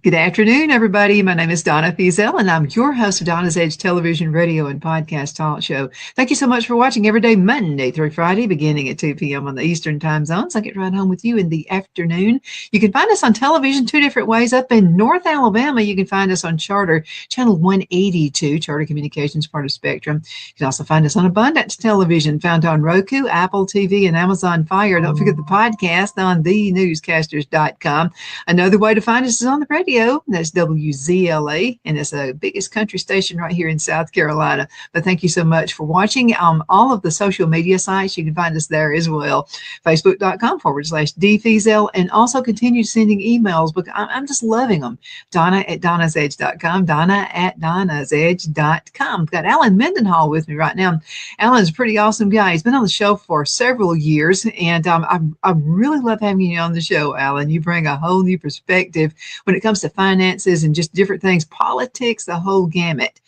Good afternoon, everybody. My name is Donna and I'm your host of Donna's Edge television, radio, and podcast talk show. Thank you so much for watching every day, Monday through Friday, beginning at 2 p.m. on the Eastern time zones. I get right home with you in the afternoon. You can find us on television two different ways. Up in North Alabama, you can find us on Charter, channel 182, Charter Communications, part of Spectrum. You can also find us on Abundance Television, found on Roku, Apple TV, and Amazon Fire. Don't forget the podcast on thenewscasters.com. Another way to find us is on the radio. That's WZLA, and it's the biggest country station right here in South Carolina. But thank you so much for watching. All of the social media sites, you can find us there as well. Facebook.com/DFeasel, and also continue sending emails because I'm just loving them. Donna at Donna'sEdge.com, Donna at Donna'sEdge.com. Got Alan Mendenhall with me right now. Alan's a pretty awesome guy. He's been on the show for several years, and I really love having you on the show, Alan. You bring a whole new perspective when it comes to finances and just different things, politics, the whole gamut.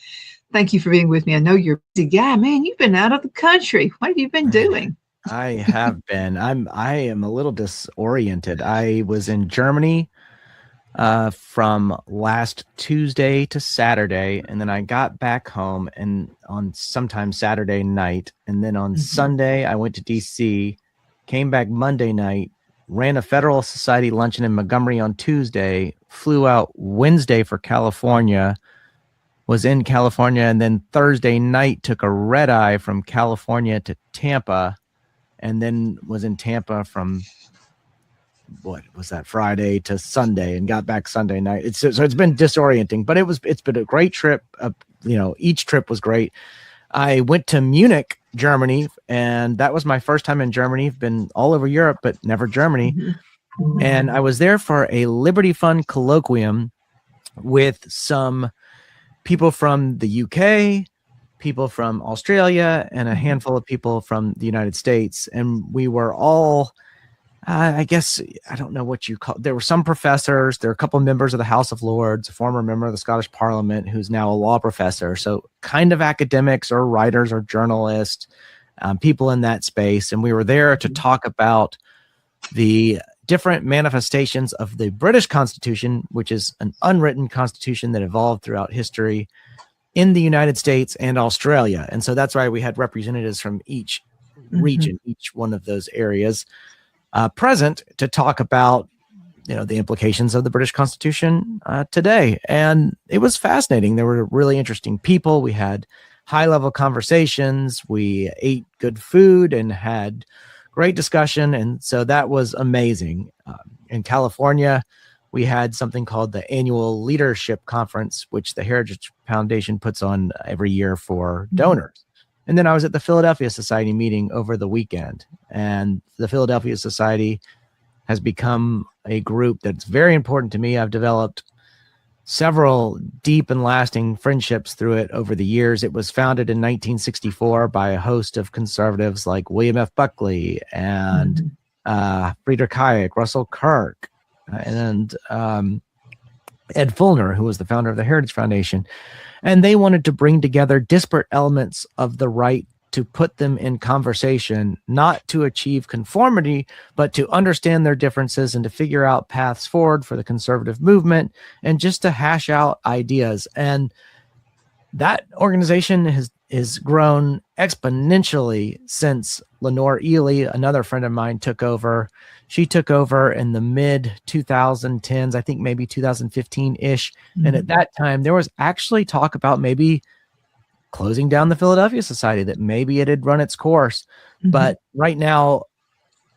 Thank you for being with me. I know you're a busy guy, man. You've been out of the country. What have you been doing? I have been. I am a little disoriented. I was in Germany from last Tuesday to Saturday, and then I got back home and on sometime Saturday night, and then on Sunday I went to DC, came back Monday night, ran a Federal Society luncheon in Montgomery on Tuesday, flew out Wednesday for California, was in California, and then Thursday night took a red eye from California to Tampa, and then was in Tampa from, what was that, Friday to Sunday, and got back Sunday night. So it's been disorienting, but it's been a great trip. Each trip was great. I went to Munich, Germany, and that was my first time in Germany. I've been all over Europe, but never Germany. And I was there for a Liberty Fund colloquium with some people from the UK, people from Australia, and a handful of people from the United States. And we were all, I guess, I don't know what you call it. There were some professors. There were a couple of members of the House of Lords, a former member of the Scottish Parliament who's now a law professor. So kind of academics or writers or journalists, people in that space. And we were there to talk about the different manifestations of the British Constitution, which is an unwritten constitution that evolved throughout history in the United States and Australia. And so that's why we had representatives from each region, each one of those areas present to talk about, the implications of the British Constitution today. And it was fascinating. There were really interesting people. We had high-level conversations. We ate good food and had great discussion. And so that was amazing. In California, we had something called the Annual Leadership Conference, which the Heritage Foundation puts on every year for donors. And then I was at the Philadelphia Society meeting over the weekend. And the Philadelphia Society has become a group that's very important to me. I've developed several deep and lasting friendships through it over the years. It was founded in 1964 by a host of conservatives like William F. Buckley and Friedrich Hayek, Russell Kirk, and Ed Fulner, who was the founder of the Heritage Foundation. And they wanted to bring together disparate elements of the right to put them in conversation, not to achieve conformity, but to understand their differences and to figure out paths forward for the conservative movement and just to hash out ideas. And that organization has grown exponentially since Lenore Ely, another friend of mine, took over. She took over in the mid 2010s, I think maybe 2015-ish. And at that time, there was actually talk about maybe closing down the Philadelphia Society, that maybe it had run its course. But right now,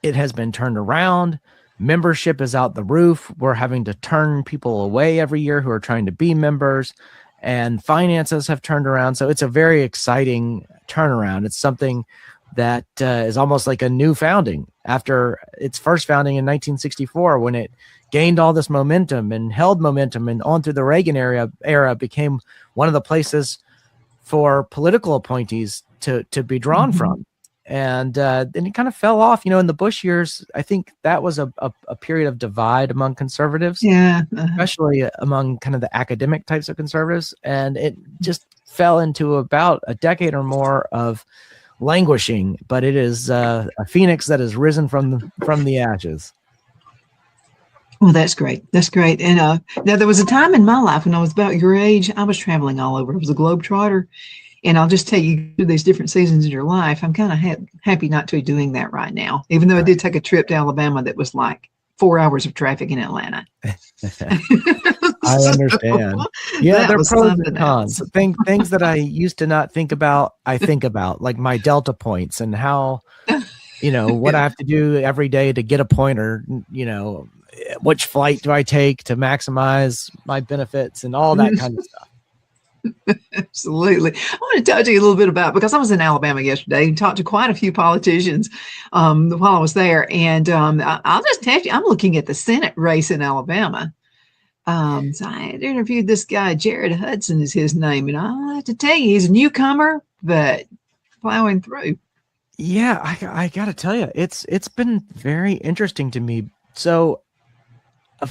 it has been turned around. Membership is out the roof. We're having to turn people away every year who are trying to be members, and finances have turned around. So it's a very exciting turnaround. It's something that is almost like a new founding after its first founding in 1964, when it gained all this momentum and held momentum, and on through the Reagan era became one of the places for political appointees to be drawn from. And then it kind of fell off, in the Bush years. I think that was a period of divide among conservatives, especially among kind of the academic types of conservatives. And it just fell into about a decade or more of languishing, but it is a phoenix that has risen from the ashes. Well, that's great. That's great. And now there was a time in my life when I was about your age, I was traveling all over. I was a globetrotter. And I'll just tell you, through these different seasons in your life, I'm kind of happy not to be doing that right now, even though I did take a trip to Alabama that was like 4 hours of traffic in Atlanta. I understand. Yeah, there are pros and cons. Things that I used to not think about, I think about, like my Delta points and how, what I have to do every day to get a point, or, which flight do I take to maximize my benefits and all that kind of stuff. Absolutely. I want to talk to you a little bit about, because I was in Alabama yesterday and talked to quite a few politicians while I was there. And I'll just tell you, I'm looking at the Senate race in Alabama. So I interviewed this guy, Jared Hudson is his name. And I have to tell you, he's a newcomer, but plowing through. Yeah, I got to tell you, it's been very interesting to me. So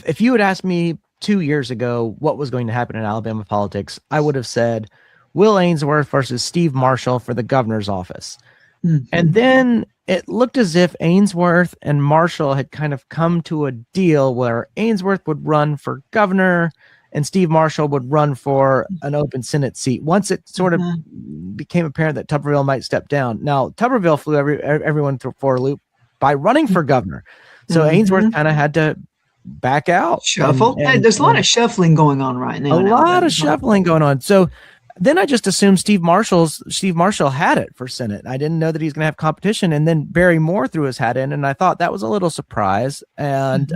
if you had asked me 2 years ago what was going to happen in Alabama politics, I would have said Will Ainsworth versus Steve Marshall for the governor's office. And then it looked as if Ainsworth and Marshall had kind of come to a deal where Ainsworth would run for governor and Steve Marshall would run for an open Senate seat once it sort of became apparent that Tuberville might step down. Now, Tuberville flew everyone for a loop by running for governor. So Ainsworth kind of had to back out. Shuffle. There's a lot of shuffling going on right now. A lot of shuffling going on. So then I just assumed Steve Marshall had it for Senate. I didn't know that he's going to have competition. And then Barry Moore threw his hat in, and I thought that was a little surprise. And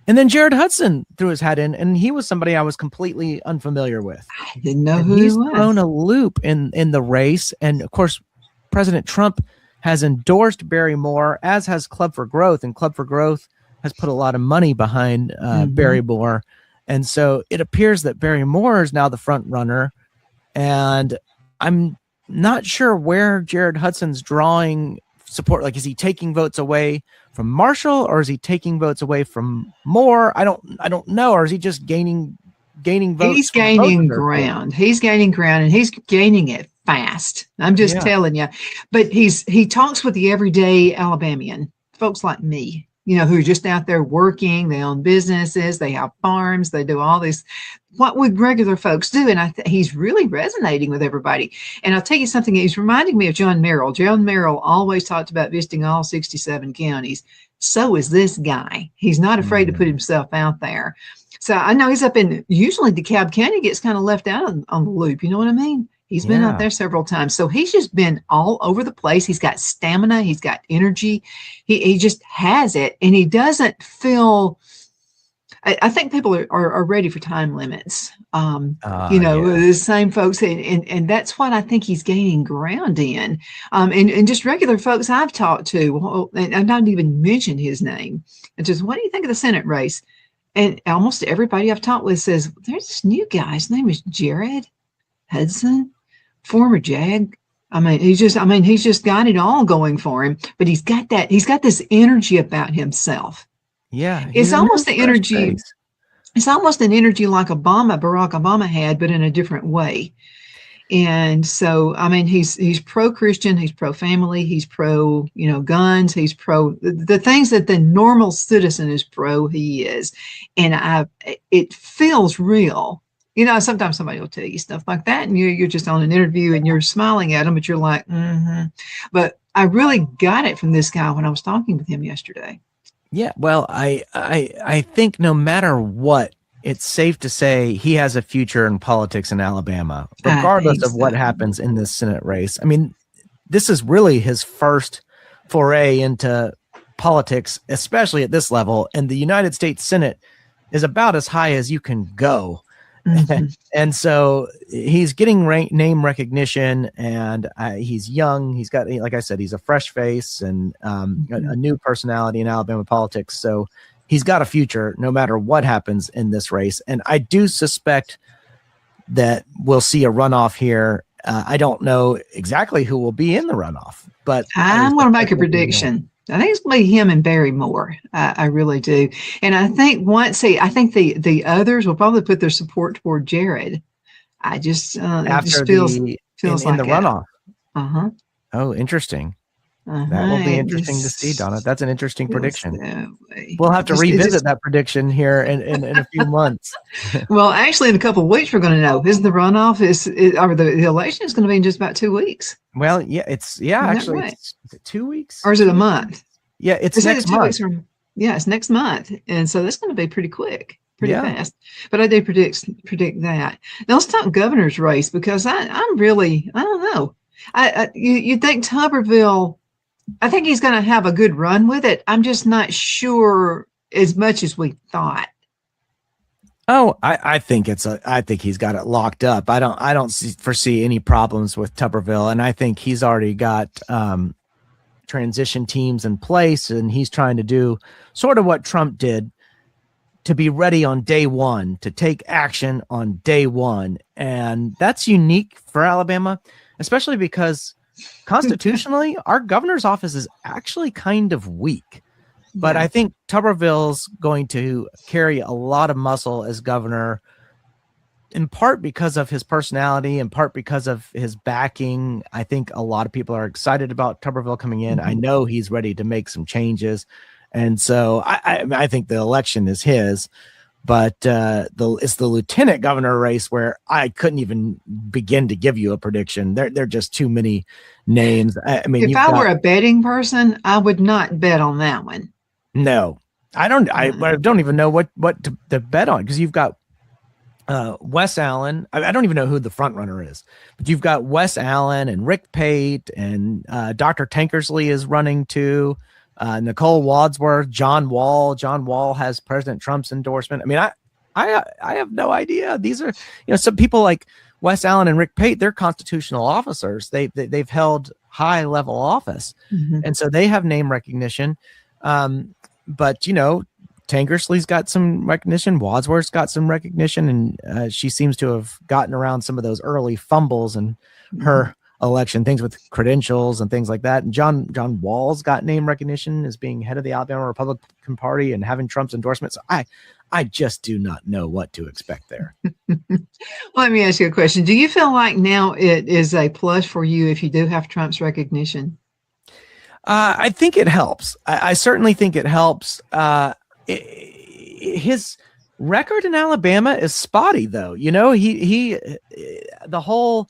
and then Jared Hudson threw his hat in, and he was somebody I was completely unfamiliar with. I didn't know who he was. He's thrown a loop in the race. And of course, President Trump has endorsed Barry Moore, as has Club for Growth, and Club for Growth has put a lot of money behind Barry Moore. And so it appears that Barry Moore is now the front runner. And I'm not sure where Jared Hudson's drawing support. Like, is he taking votes away from Marshall, or is he taking votes away from Moore? I don't know. Or is he just gaining votes? He's gaining ground. He's gaining ground, and he's gaining it fast. I'm just telling you. But he talks with the everyday Alabamian, folks like me, who are just out there working. They own businesses, they have farms, they do all this, what would regular folks do? And he's really resonating with everybody. And I'll tell you something, he's reminding me of John Merrill. John Merrill always talked about visiting all 67 counties. So is this guy. He's not afraid to put himself out there. So I know he's up in, usually DeKalb County gets kind of left out on the loop. You know what I mean? He's been out there several times. So he's just been all over the place. He's got stamina. He's got energy. He just has it. And he doesn't feel, I think people are ready for time limits. The same folks. And that's what I think he's gaining ground in. And just regular folks I've talked to, and I don't even mention his name. It's just, what do you think of the Senate race? And almost everybody I've talked with says, there's this new guy. His name is Jared Hudson, former JAG. He's just got it all going for him, but he's got this energy about himself. Yeah. It's almost the energy. It's almost an energy like Barack Obama had, but in a different way. And so, he's pro-Christian, he's pro-family, he's pro, guns, he's pro the things that the normal citizen is pro, he is. And it feels real. Sometimes somebody will tell you stuff like that, and you're just on an interview and you're smiling at them, but you're like, But I really got it from this guy when I was talking with him yesterday. Yeah, well, I think no matter what, it's safe to say he has a future in politics in Alabama, regardless of what happens in this Senate race. This is really his first foray into politics, especially at this level. And the United States Senate is about as high as you can go. And so he's getting name recognition, and he's young. He's got, like I said, he's a fresh face and a new personality in Alabama politics. So he's got a future no matter what happens in this race. And I do suspect that we'll see a runoff here. I don't know exactly who will be in the runoff, but I'm going to make a prediction. I think it's going to be him and Barry Moore. I really do. And I think I think the others will probably put their support toward Jared. I just, it just feels in like the runoff. Uh-huh. Oh, interesting. That will be interesting to see, Donna. That's an interesting prediction. We'll have to revisit that prediction here in a few months. Well, actually, in a couple of weeks, we're going to know. Is the runoff or the election is going to be in just about 2 weeks? Well, yeah, it's is it 2 weeks? Or is it a month? Yeah, it's next month. It's next month. And so that's going to be pretty quick, pretty fast. But I do predict that. Now let's talk governor's race, because I don't know. You think Tuberville, I think he's going to have a good run with it. I'm just not sure as much as we thought. Oh, I think he's got it locked up. I don't foresee any problems with Tuberville, and I think he's already got transition teams in place, and he's trying to do sort of what Trump did, to be ready on day one, to take action on day one. And that's unique for Alabama, especially because constitutionally, our governor's office is actually kind of weak. But I think Tuberville's going to carry a lot of muscle as governor, in part because of his personality, in part because of his backing. I think a lot of people are excited about Tuberville coming in. I know he's ready to make some changes. And so I think the election is his. But it's the lieutenant governor race where I couldn't even begin to give you a prediction. There are just too many names. I mean, if I were a betting person, I would not bet on that one. No, I don't. I don't even know what to bet on, because you've got Wes Allen. I don't even know who the front runner is, but you've got Wes Allen and Rick Pate, and Dr. Tankersley is running too. Nicole Wadsworth, John Wall. John Wall has President Trump's endorsement. I mean, I have no idea. These are, some people like Wes Allen and Rick Pate. They're constitutional officers. They've held high level office, and so they have name recognition. But Tankersley's got some recognition. Wadsworth's got some recognition, and she seems to have gotten around some of those early fumbles in her election, things with credentials and things like that. And John Wall's got name recognition as being head of the Alabama Republican Party and having Trump's endorsement. So I just do not know what to expect there. Let me ask you a question. Do you feel like now it is a plus for you if you do have Trump's recognition? I think it helps. I certainly think it helps. His record in Alabama is spotty, though. He the whole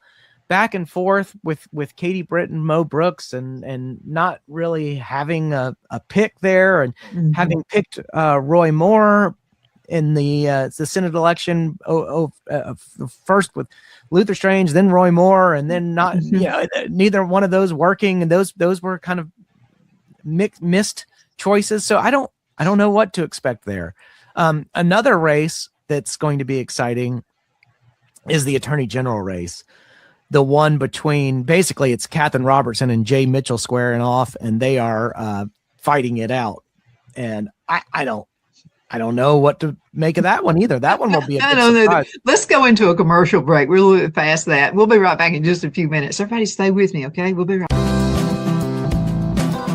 back and forth with Katie Britt and Mo Brooks, and not really having a pick there, and having picked Roy Moore in the Senate election first with Luther Strange, then Roy Moore, and then not neither one of those working, and those were kind of missed choices. So I don't know what to expect there. Another race that's going to be exciting is the Attorney General race. The one between, basically, it's Katherine Robertson and Jay Mitchell squaring off, and they are fighting it out. And I don't know what to make of that one either. That one will be a big surprise. Let's go into a commercial break. We're a little bit past that. We'll be right back in just a few minutes. Everybody stay with me, okay? We'll be right back.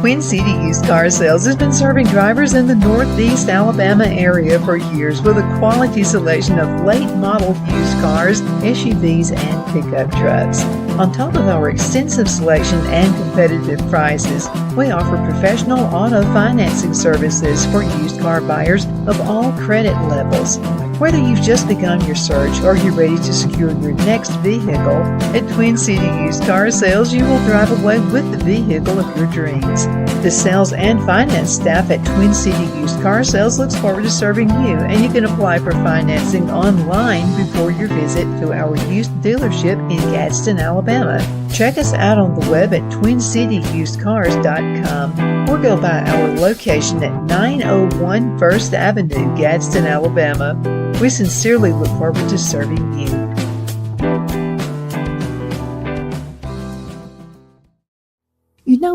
Queen City Used Car Sales has been serving drivers in the Northeast Alabama area for years with a quality selection of late model used cars, SUVs, and pickup trucks. On top of our extensive selection and competitive prices, we offer professional auto financing services for used car buyers of all credit levels. Whether you've just begun your search or you're ready to secure your next vehicle, at Twin City Used Car Sales, you will drive away with the vehicle of your dreams. The sales and finance staff at Twin City Used Car Sales looks forward to serving you, and you can apply for financing online before your visit to our used dealership in Gadsden, Alabama. Check us out on the web at twincityusedcars.com or go by our location at 901 First Avenue, Gadsden, Alabama. We sincerely look forward to serving you.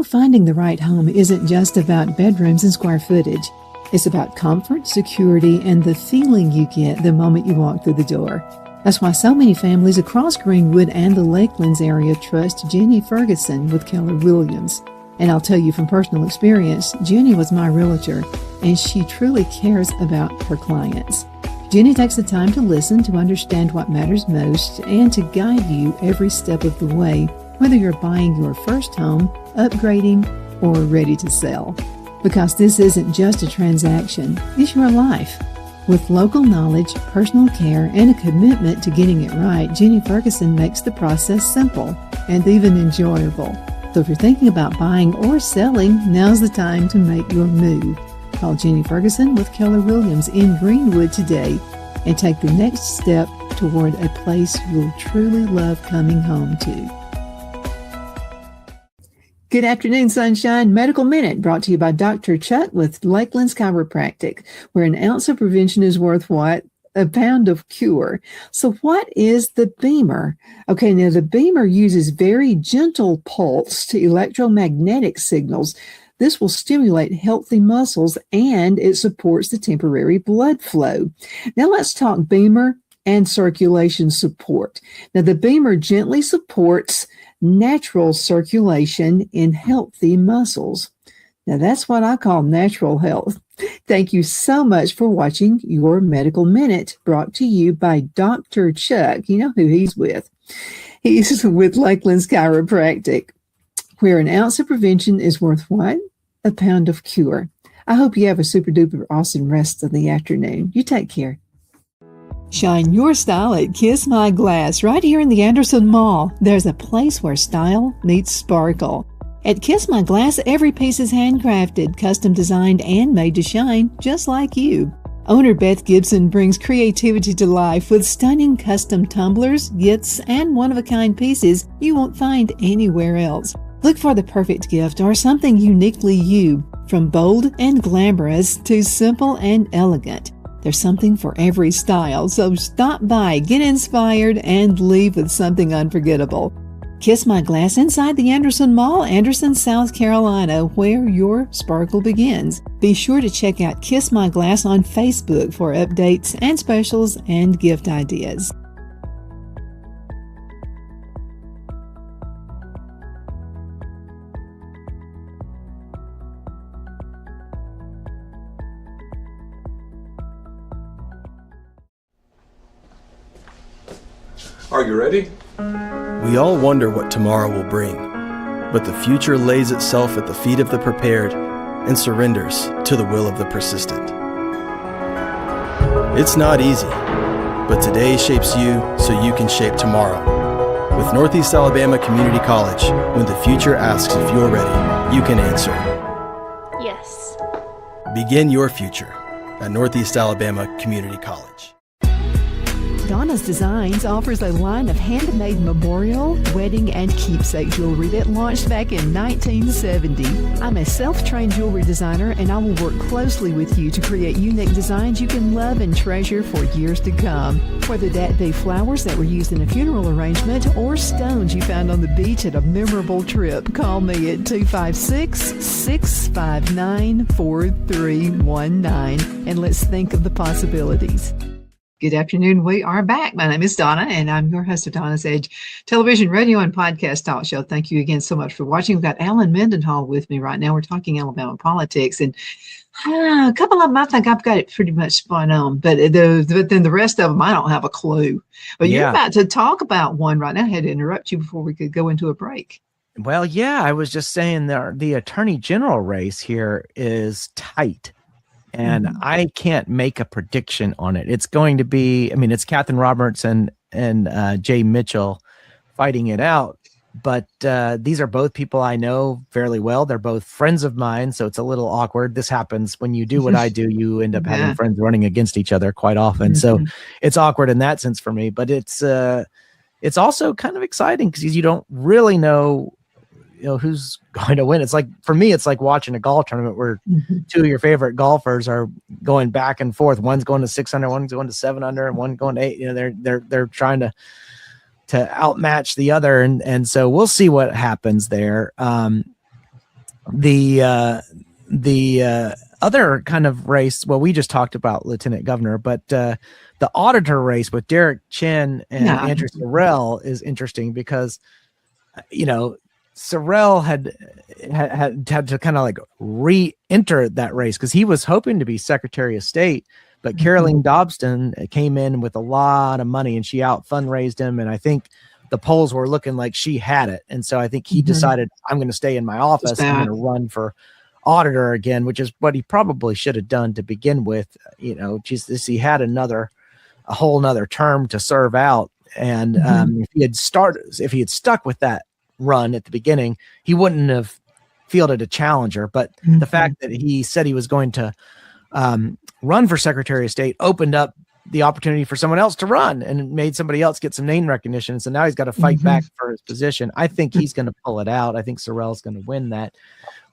Finding the right home isn't just about bedrooms and square footage. It's about comfort, security, and the feeling you get the moment you walk through the door. That's why so many families across Greenwood and the Lakelands area trust Jenny Ferguson with Keller Williams. And I'll tell you from personal experience, Jenny was my realtor, and she truly cares about her clients. Jenny takes the time to listen, to understand what matters most, and to guide you every step of the way, whether you're buying your first home, upgrading, or ready to sell. Because this isn't just a transaction, it's your life. With local knowledge, personal care, and a commitment to getting it right, Jenny Ferguson makes the process simple and even enjoyable. So if you're thinking about buying or selling, now's the time to make your move. Call Jenny Ferguson with Keller Williams in Greenwood today and take the next step toward a place you'll truly love coming home to. Good afternoon, Sunshine. Medical Minute brought to you by Dr. Chuck with Lakeland's Chiropractic, where an ounce of prevention is worth what? A pound of cure. So what is the Beamer? Okay, now the Beamer uses very gentle pulse to electromagnetic signals. This will stimulate healthy muscles and it supports the temporary blood flow. Now let's talk Beamer and circulation support. Now the Beamer gently supports natural circulation in healthy muscles. Now that's what I call natural health. Thank you so much for watching your Medical Minute, brought to you by Dr. Chuck. You know who he's with. He's with Lakeland's Chiropractic, where an ounce of prevention is worth what? A pound of cure. I hope you have a super duper awesome rest of the afternoon. You take care. Shine your style at Kiss My Glass right here in the Anderson Mall. There's a place where style meets sparkle. At Kiss My Glass, every piece is handcrafted, custom designed, and made to shine just like you. Owner Beth Gibson brings creativity to life with stunning custom tumblers, gifts, and one-of-a-kind pieces you won't find anywhere else. Look for the perfect gift or something uniquely you, from bold and glamorous to simple and elegant. There's something for every style, so stop by, get inspired, and leave with something unforgettable. Kiss My Glass inside the Anderson Mall, Anderson, South Carolina, where your sparkle begins. Be sure to check out Kiss My Glass on Facebook for updates and specials and gift ideas. Are you ready? We all wonder what tomorrow will bring, but the future lays itself at the feet of the prepared and surrenders to the will of the persistent. It's not easy, but today shapes you so you can shape tomorrow. With Northeast Alabama Community College, when the future asks if you're ready, you can answer yes. Begin your future at Northeast Alabama Community College. Donna's Designs offers a line of handmade memorial, wedding, and keepsake jewelry that launched back in 1970. I'm a self-trained jewelry designer, and I will work closely with you to create unique designs you can love and treasure for years to come. Whether that be flowers that were used in a funeral arrangement or stones you found on the beach at a memorable trip, call me at 256-659-4319, and let's think of the possibilities. Good afternoon. We are back. My name is Donna, and I'm your host of Donna's Edge television, radio, and podcast talk show. Thank you again so much for watching. We've got Alan Mendenhall with me right now. We're talking Alabama politics, and a couple of them I think I've got it pretty much spun on, but then the rest of them I don't have a clue. But you're about to talk about one right now. I had to interrupt you before we could go into a break. Well, yeah, I was just saying the attorney general race here is tight. And I can't make a prediction on it. It's going to be, I mean, it's Catherine Roberts and Jay Mitchell fighting it out. But these are both people I know fairly well. They're both friends of mine, so it's a little awkward. This happens when you do what I do. You end up having friends running against each other quite often. So it's awkward in that sense for me. But it's also kind of exciting because you don't really know who's going to win. It's like, for me, it's like watching a golf tournament where two of your favorite golfers are going back and forth. One's going to 600, one's going to 700, and one going to 8. They're trying to outmatch the other, and so we'll see what happens there. The other kind of race, well, we just talked about lieutenant governor, but the auditor race with Derek Chin and Andrew Sorrell is interesting because, Sorrell had to kind of like re-enter that race because he was hoping to be Secretary of State, but Caroline Dobson came in with a lot of money and she out fundraised him. And I think the polls were looking like she had it. And so I think he decided, I'm going to stay in my office. I'm going to run for auditor again, which is what he probably should have done to begin with. He had a whole nother term to serve out. And if he had stuck with that run at the beginning, he wouldn't have fielded a challenger. But the fact that he said he was going to run for Secretary of State opened up the opportunity for someone else to run and made somebody else get some name recognition. So now he's got to fight back for his position. I think he's going to pull it out. I think Sorrell's going to win that.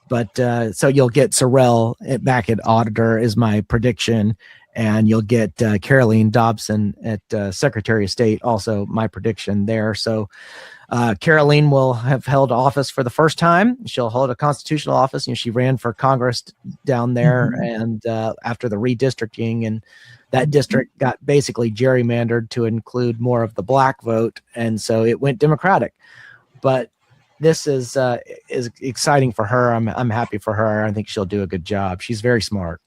But so you'll get Sorrell back at auditor is my prediction. And you'll get Caroline Dobson at Secretary of State, also my prediction there. So Caroline will have held office for the first time. She'll hold a constitutional office. She ran for Congress down there and after the redistricting, and that district got basically gerrymandered to include more of the black vote. And so it went Democratic. But this is exciting for her. I'm happy for her. I think she'll do a good job. She's very smart.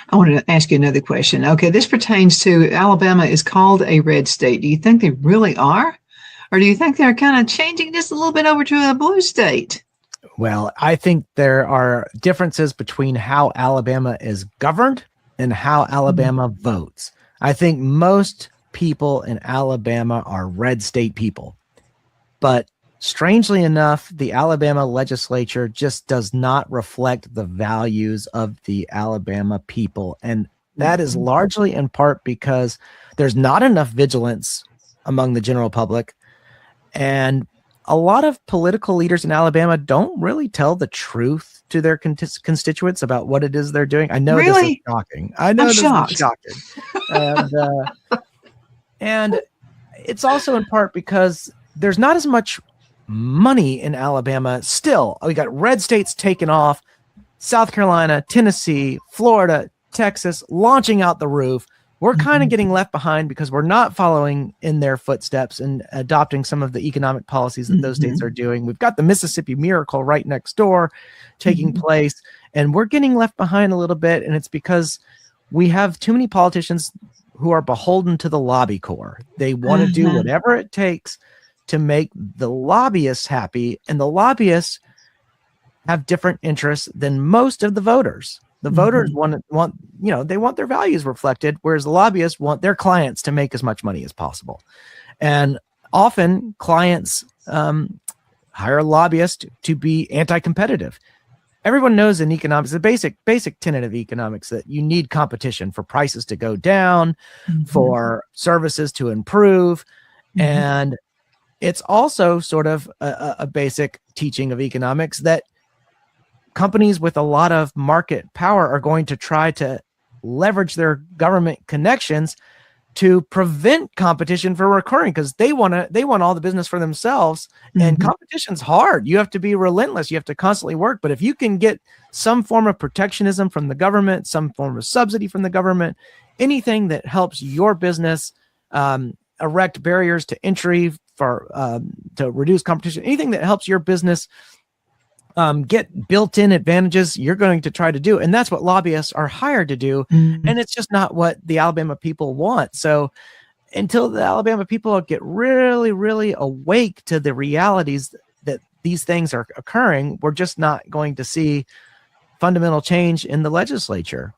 I want to ask you another question. Okay, this pertains to Alabama is called a red state. Do you think they really are? Or do you think they're kind of changing just a little bit over to a blue state? Well, I think there are differences between how Alabama is governed and how Alabama votes. I think most people in Alabama are red state people. But strangely enough, the Alabama legislature just does not reflect the values of the Alabama people. And that is largely in part because there's not enough vigilance among the general public. And a lot of political leaders in Alabama don't really tell the truth to their constituents about what it is they're doing. I know this is shocking. I know this is shocking. And it's also in part because there's not as much money in Alabama still. We got red states taking off, South Carolina, Tennessee, Florida, Texas launching out the roof. We're kind of getting left behind because we're not following in their footsteps and adopting some of the economic policies that those states are doing. We've got the Mississippi Miracle right next door taking place, and we're getting left behind a little bit. And it's because we have too many politicians who are beholden to the lobby corps. They want to do whatever it takes to make the lobbyists happy, and the lobbyists have different interests than most of the voters. The voters want they want their values reflected, whereas the lobbyists want their clients to make as much money as possible. And often clients hire lobbyists to be anti-competitive. Everyone knows in economics, the basic tenet of economics, that you need competition for prices to go down, for services to improve, and it's also sort of a basic teaching of economics that companies with a lot of market power are going to try to leverage their government connections to prevent competition from occurring because they want all the business for themselves. And competition's hard. You have to be relentless. You have to constantly work. But if you can get some form of protectionism from the government, some form of subsidy from the government, anything that helps your business erect barriers to entry for to reduce competition, anything that helps your business get built-in advantages, you're going to try to do. And that's what lobbyists are hired to do. And it's just not what the Alabama people want. So until the Alabama people get really, really awake to the realities that these things are occurring, we're just not going to see fundamental change in the legislature.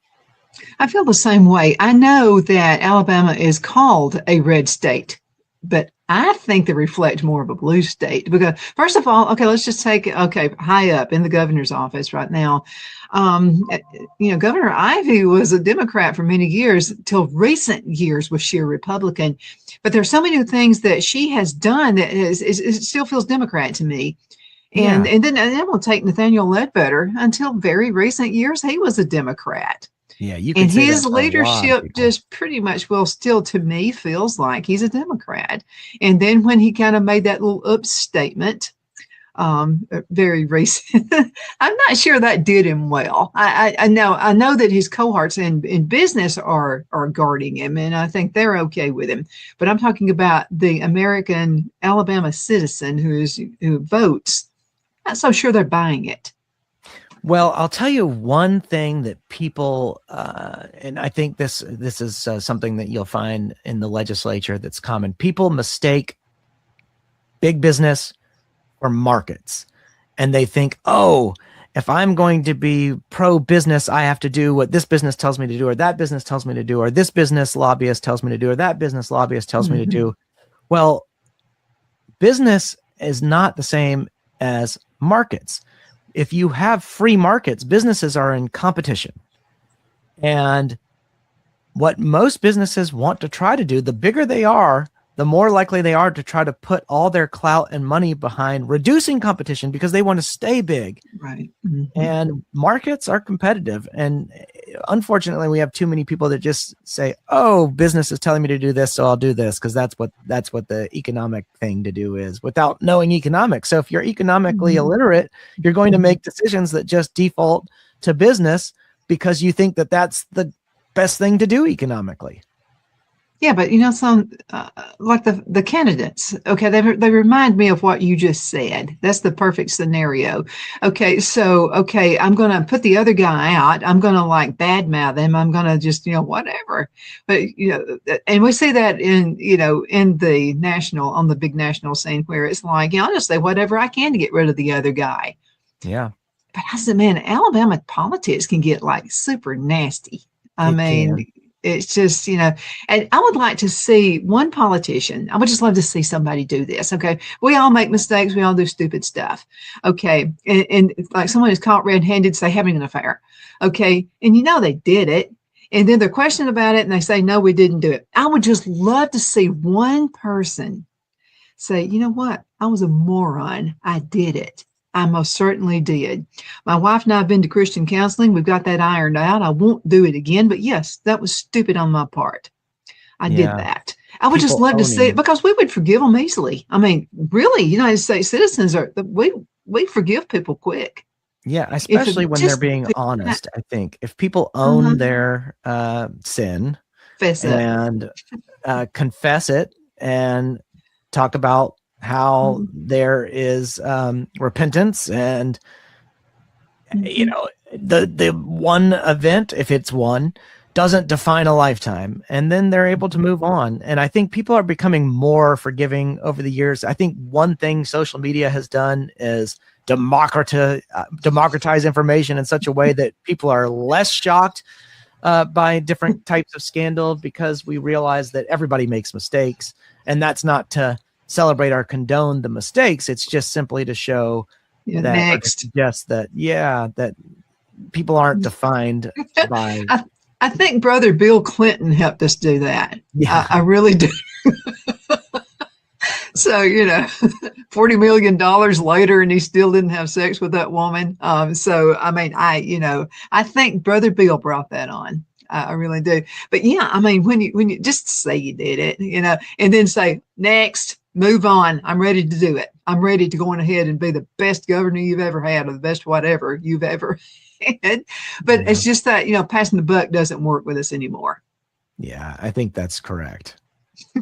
I feel the same way. I know that Alabama is called a red state, but I think they reflect more of a blue state because, first of all, let's just take, high up in the governor's office right now. Governor Ivey was a Democrat for many years till recent years was sheer Republican. But there's so many things that she has done that it still feels Democrat to me. And then we'll take Nathaniel Ledbetter. Until very recent years, he was a Democrat. Yeah, you can and say his leadership just pretty much, still to me feels like he's a Democrat. And then when he kind of made that little oops statement very racist. I'm not sure that did him well. I know that his cohorts in business are guarding him, and I think they're okay with him. But I'm talking about the American Alabama citizen who votes. Not so sure they're buying it. Well, I'll tell you one thing that people, and I think this is something that you'll find in the legislature that's common. People mistake big business for markets, and they think, oh, if I'm going to be pro-business, I have to do what this business tells me to do, or that business tells me to do, or this business lobbyist tells me to do, or that business lobbyist tells me to do. Well, business is not the same as markets. If you have free markets, businesses are in competition. And what most businesses want to try to do, the bigger they are, the more likely they are to try to put all their clout and money behind reducing competition because they want to stay big. Right. And markets are competitive. And unfortunately, we have too many people that just say, oh, business is telling me to do this, so I'll do this, because that's what the economic thing to do is, without knowing economics. So if you're economically illiterate, you're going to make decisions that just default to business because you think that that's the best thing to do economically. Yeah, but some like the candidates. Okay, they remind me of what you just said. That's the perfect scenario. Okay, so I'm going to put the other guy out. I'm going to like badmouth him. I'm going to just whatever. But and we see that in in the on the big national scene where it's like I'll just say whatever I can to get rid of the other guy. Yeah. But I said, man, Alabama politics can get like super nasty. I mean. It's just, and I would like to see one politician. I would just love to see somebody do this. Okay. We all make mistakes. We all do stupid stuff. Okay. And like someone is caught red-handed, say having an affair. Okay. And they did it. And then they're questioned about it and they say, no, we didn't do it. I would just love to see one person say, you know what? I was a moron. I did it. I most certainly did. My wife and I have been to Christian counseling. We've got that ironed out. I won't do it again. But yes, that was stupid on my part. I did that. I would just love to see it because we would forgive them easily. I mean, really, United States citizens we forgive people quick. Yeah, especially when they're being honest. I think if people own their sin and confess it and talk about how there is repentance and the one event, if it's one, doesn't define a lifetime, and then they're able to move on. And I think people are becoming more forgiving over the years. I think one thing social media has done is democratize information in such a way that people are less shocked by different types of scandal because we realize that everybody makes mistakes, and that's not to celebrate or condone the mistakes. It's just simply to show that people aren't defined by. I think Brother Bill Clinton helped us do that. Yeah. I really do. So, $40 million later and he still didn't have sex with that woman. So, I mean, I think Brother Bill brought that on. I really do. But yeah, I mean, when you just say you did it, and then say, next, move on. I'm ready to do it. I'm ready to go on ahead and be the best governor you've ever had or the best whatever you've ever had. But it's just that, passing the buck doesn't work with us anymore. Yeah, I think that's correct.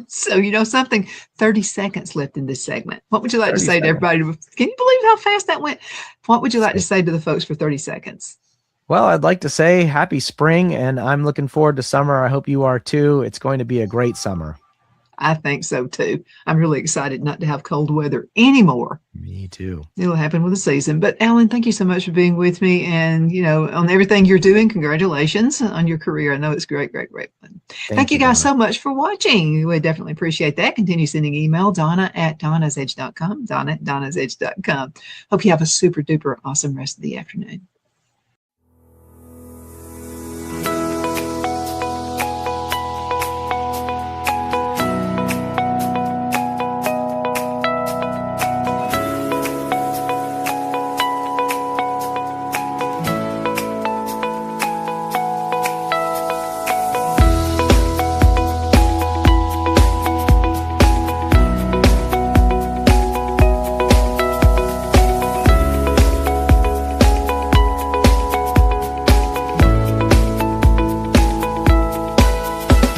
So, something, 30 seconds left in this segment. What would you like to say to everybody? Can you believe how fast that went? What would you like to say to the folks for 30 seconds? Well, I'd like to say happy spring, and I'm looking forward to summer. I hope you are too. It's going to be a great summer. I think so too. I'm really excited not to have cold weather anymore. Me too. It'll happen with the season. But Alan, thank you so much for being with me and, on everything you're doing. Congratulations on your career. I know it's great, great, great fun. Thank you guys so much for watching. We definitely appreciate that. Continue sending email, Donna@donnasedge.com, Donna@donnasedge.com. Hope you have a super duper awesome rest of the afternoon.